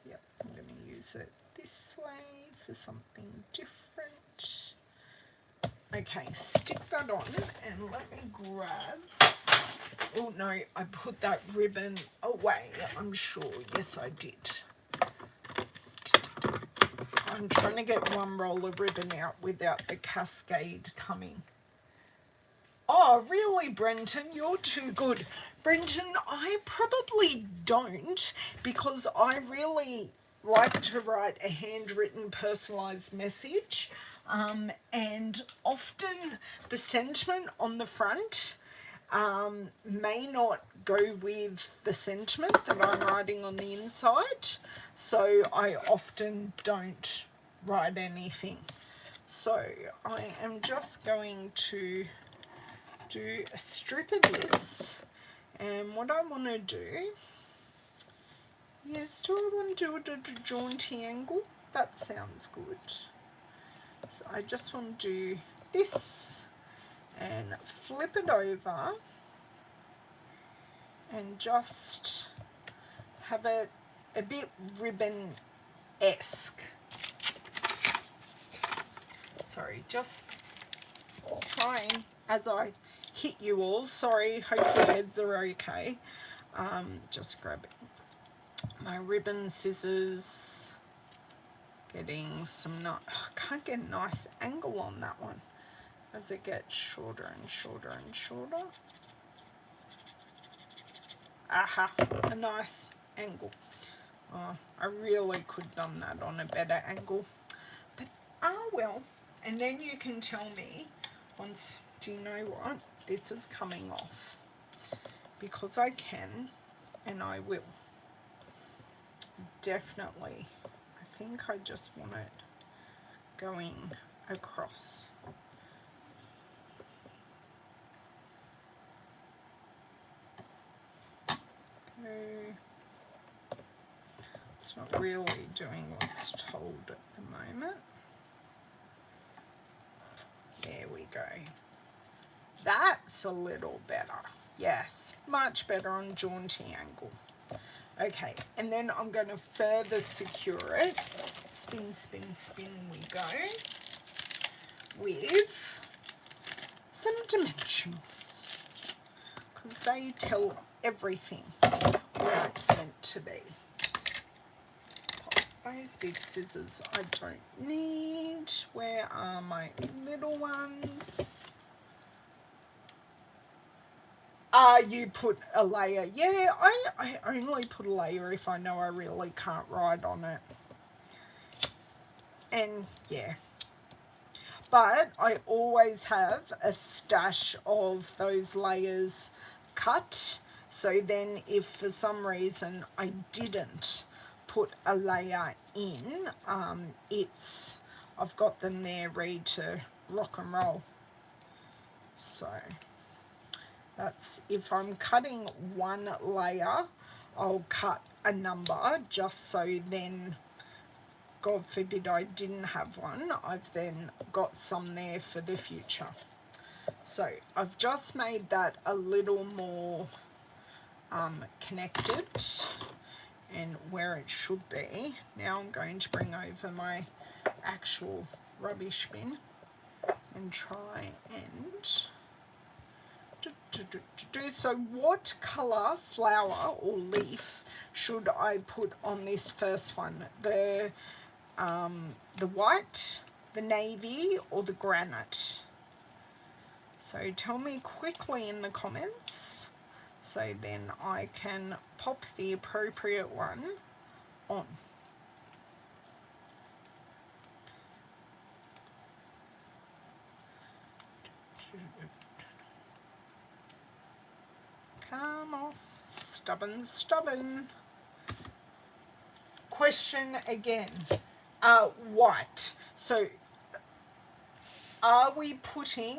Yep, I'm going to use it this way for something different. Okay, stick that on and let me grab. Oh no, I put that ribbon away, I'm sure. Yes, I did. I'm trying to get one roll of ribbon out without the cascade coming. Oh, really, Brenton? You're too good. Brenton, I probably don't, because I really like to write a handwritten personalised message, and often the sentiment on the front may not go with the sentiment that I'm writing on the inside, so I often don't write anything. So I am just going to do a strip of this, and what I want to do is, do I want to do it at a jaunty angle? That sounds good. So I just want to do this and flip it over and just have it a bit ribbon-esque. Sorry, just trying as I hit you all. Sorry, hope your heads are okay. Just grab my ribbon scissors, getting some nice, can't get a nice angle on that one as it gets shorter and shorter and shorter. Aha, a nice angle. Oh, I really could have done that on a better angle, but well. And then you can tell me once, do you know what, this is coming off, because I can, and I will. Definitely. I think I just want it going across. Okay. It's not really doing what's told at the moment. There we go. That's a little better. Yes, much better on jaunty angle. Okay, and then I'm going to further secure it. Spin, spin, spin we go. With some dimensionals. Because they tell everything where it's meant to be. Those big scissors I don't need. Where are my little ones? You put a layer. Yeah, I only put a layer if I know I really can't write on it. And yeah. But I always have a stash of those layers cut. So then if for some reason I didn't put a layer in, I've got them there ready to rock and roll. So that's, if I'm cutting one layer, I'll cut a number just so then, God forbid I didn't have one, I've then got some there for the future. So I've just made that a little more connected and where it should be. Now I'm going to bring over my actual rubbish bin and try and so what colour flower or leaf should I put on this first one? The white, the navy, or the granite? So tell me quickly in the comments, so then I can pop the appropriate one on. Come off, stubborn, stubborn. Question again, white. So are we putting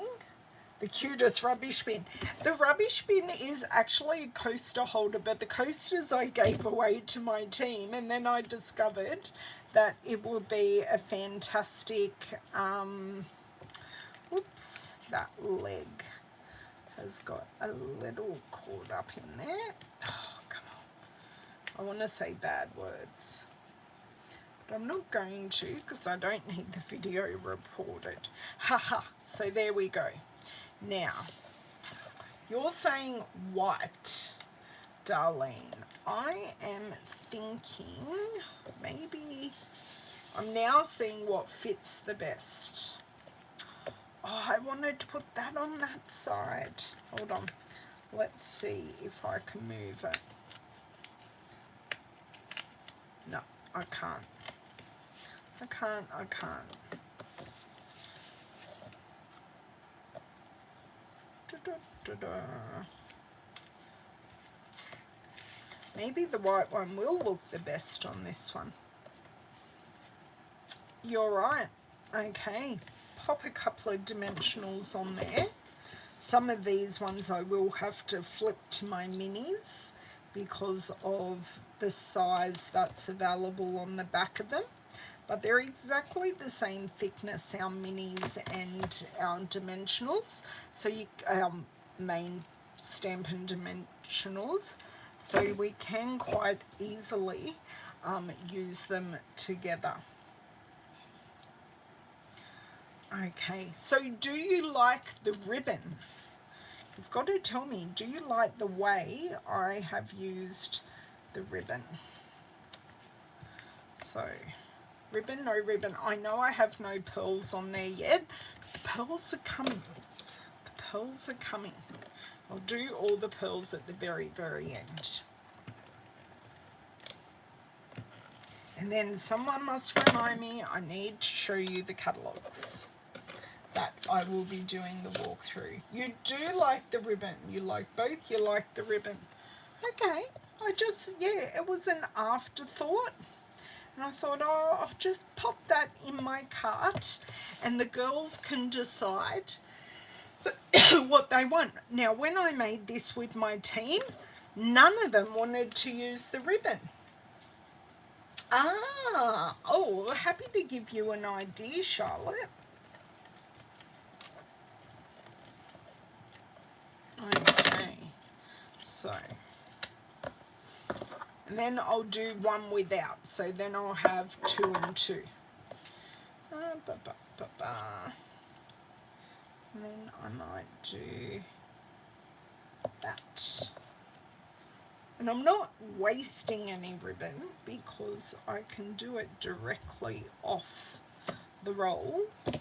the cutest rubbish bin? The rubbish bin is actually a coaster holder, but the coasters I gave away to my team, and then I discovered that it would be a fantastic, oops, that leg has got a little cord up in there. Oh, come on. I want to say bad words, but I'm not going to because I don't need the video reported. Haha. So there we go. Now, you're saying white, Darlene. I am thinking maybe I'm now seeing what fits the best. Oh, I wanted to put that on that side. Hold on. Let's see if I can move it. No, I can't. I can't. Maybe the white one will look the best on this one. You're right. Okay. Pop a couple of dimensionals on there. Some of these ones I will have to flip to my minis because of the size that's available on the back of them. But they're exactly the same thickness, our minis and our dimensionals. So our main Stampin' Dimensionals. So we can quite easily use them together. Okay, so do you like the ribbon? You've got to tell me, do you like the way I have used the ribbon? So, ribbon, no ribbon. I know I have no pearls on there yet. The pearls are coming. The pearls are coming. I'll do all the pearls at the very, very end. And then someone must remind me I need to show you the catalogues that I will be doing the walkthrough. You do like the ribbon. You like both. You like the ribbon. Okay. yeah, it was an afterthought. And I thought, oh, I'll just pop that in my cart and the girls can decide what they want. Now, when I made this with my team, none of them wanted to use the ribbon. Oh, happy to give you an idea, Charlotte. Okay, so, and then I'll do one without, so then I'll have 2 and 2. And then I might do that. And I'm not wasting any ribbon because I can do it directly off the roll. And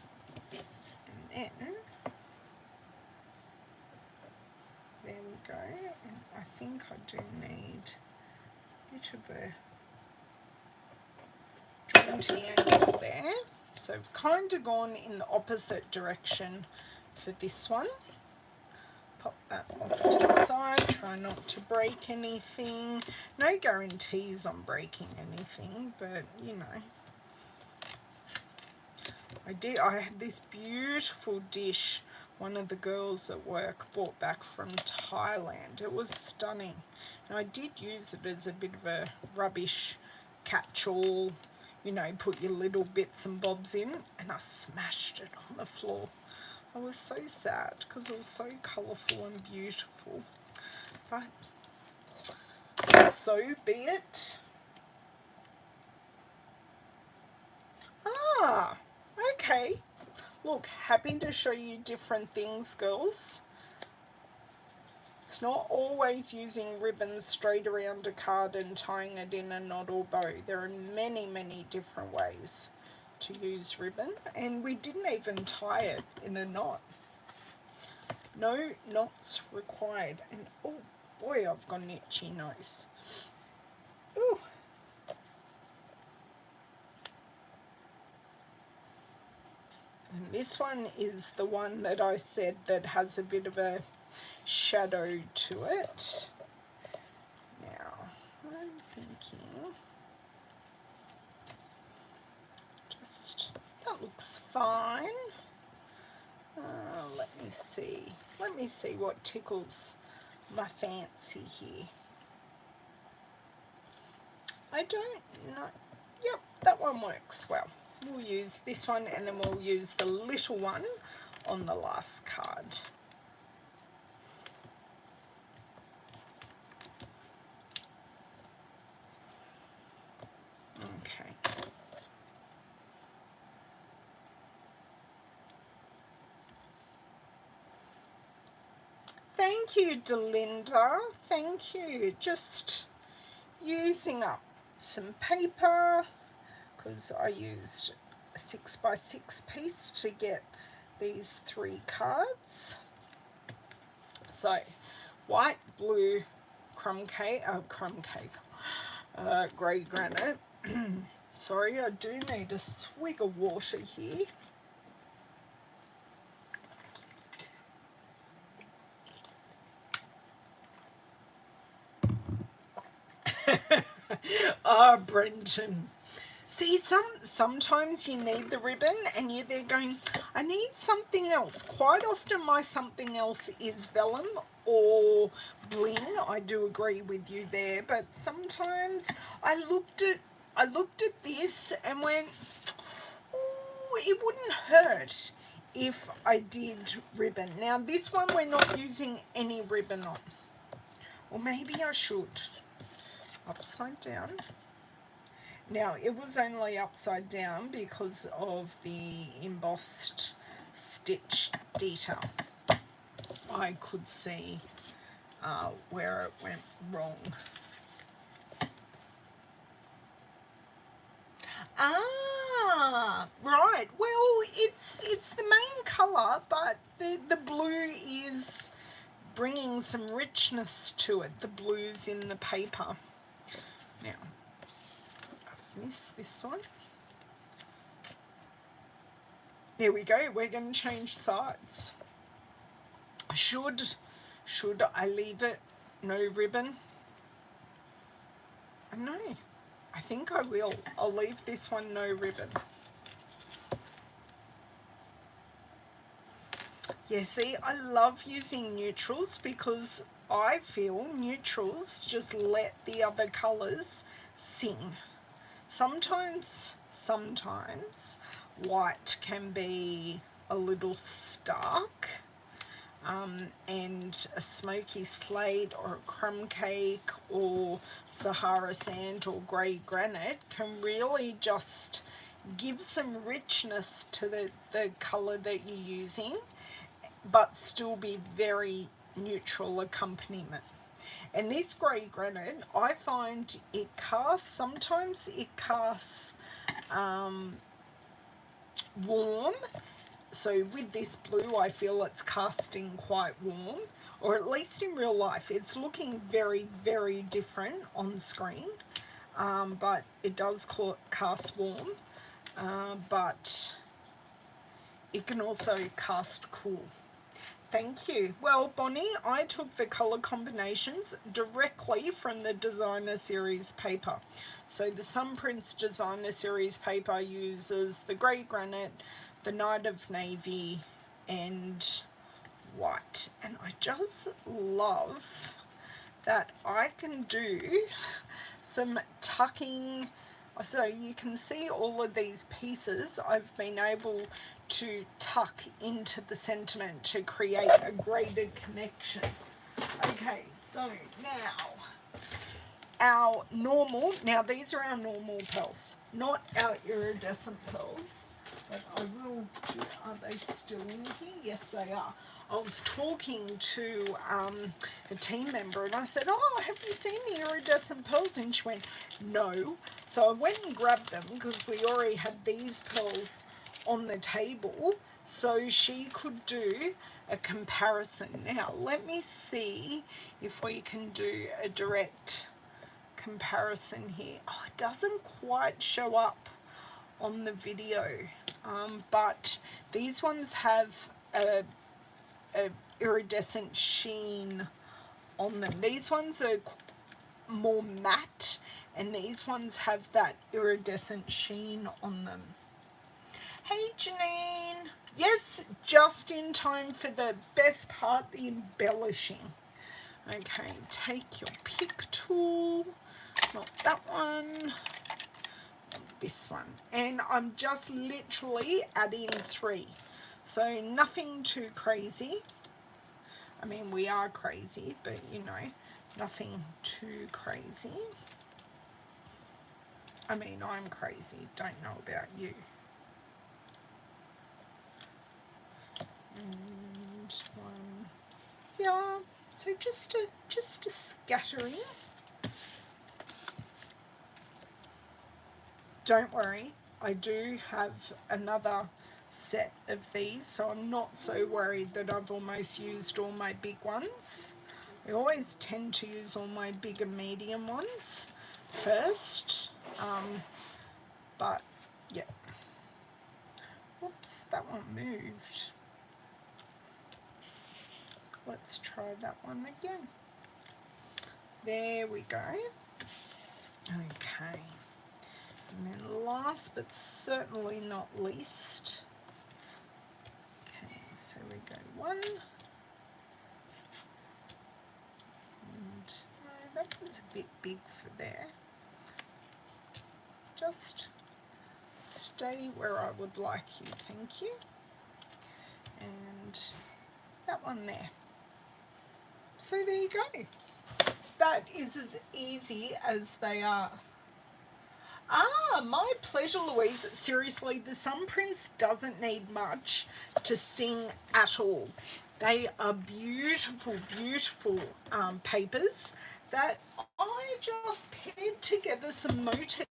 then, there we go. And I think I do need a bit of a jaunty angle there. So I've kind of gone in the opposite direction for this one. Pop that off to the side, try not to break anything. No guarantees on breaking anything, but you know. I had this beautiful dish one of the girls at work brought back from Thailand. It was stunning. And I did use it as a bit of a rubbish catch-all, you know, put your little bits and bobs in, and I smashed it on the floor. I was so sad because it was so colourful and beautiful. But so be it. Okay. Look, happy to show you different things, girls. It's not always using ribbons straight around a card and tying it in a knot or bow. There are many, many different ways to use ribbon, and we didn't even tie it in a knot. No knots required. And oh boy, I've got an itchy nose. Ooh. And this one is the one that I said that has a bit of a shadow to it. Now, I'm thinking, just, that looks fine. Let me see what tickles my fancy here. I don't know. Yep, that one works well. We'll use this one and then we'll use the little one on the last card. Okay. Thank you, Delinda. Thank you. Just using up some paper because I used a 6x6 piece to get these 3 cards. So, white, blue, grey granite. Sorry, I do need a swig of water here. Brenton. See, sometimes you need the ribbon and you're there going, I need something else. Quite often my something else is vellum or bling. I do agree with you there, but sometimes I looked at this and went, oh, it wouldn't hurt if I did ribbon. Now this one we're not using any ribbon on. Or maybe I should. Upside down. Now, it was only upside down because of the embossed stitch detail. I could see where it went wrong. Right. Well, it's the main colour, but the blue is bringing some richness to it. The blue's in the paper. Now, I've missed this one. There we go. We're going to change sides. Should I leave it no ribbon? know. I think I will. I'll leave this one no ribbon. Yeah, see, I love using neutrals because I feel neutrals just let the other colours sing. Sometimes white can be a little stark, and a smoky slate or a crumb cake or Sahara sand or grey granite can really just give some richness to the colour that you're using, but still be very neutral accompaniment. And this grey granite, I find it casts, sometimes it casts warm. So with this blue, I feel it's casting quite warm, or at least in real life. It's looking very, very different on screen, but it does cast warm, but it can also cast cool. Thank you. Well, Bonnie, I took the colour combinations directly from the Designer Series paper. So the Sunprints Designer Series paper uses the grey granite, the Night of Navy, and white. And I just love that I can do some tucking. So you can see all of these pieces I've been able to tuck into the sentiment to create a greater connection. Okay, so now our normal, now these are our normal pearls, not our iridescent pearls, but I will do, are they still in here? Yes, they are. I was talking to a team member and I said, oh, have you seen the iridescent pearls? And she went, no. So I went and grabbed them because we already had these pearls on the table so she could do a comparison. Now let me see if we can do a direct comparison here. Oh, it doesn't quite show up on the video, but these ones have a iridescent sheen on them. These ones are more matte and these ones have that iridescent sheen on them. Hey Janine! Yes, just in time for the best part, the embellishing. Okay, take your pick tool, not that one, this one. And I'm just literally adding 3. So nothing too crazy. I mean, we are crazy, but you know, nothing too crazy. I mean, I'm crazy, don't know about you. And one, yeah, so just a scattering. Don't worry, I do have another set of these, so I'm not so worried that I've almost used all my big ones. I always tend to use all my big and medium ones first, but yeah. Whoops, that one moved. Let's try that one again. There we go. Okay. And then last but certainly not least. Okay, so we go 1. And no, that was a bit big for there. Just stay where I would like you, thank you. And that one there. So there you go. That is as easy as they are. Ah, my pleasure, Louise. Seriously, the Sunprints doesn't need much to sing at all. They are beautiful, beautiful papers that I just paired together some motifs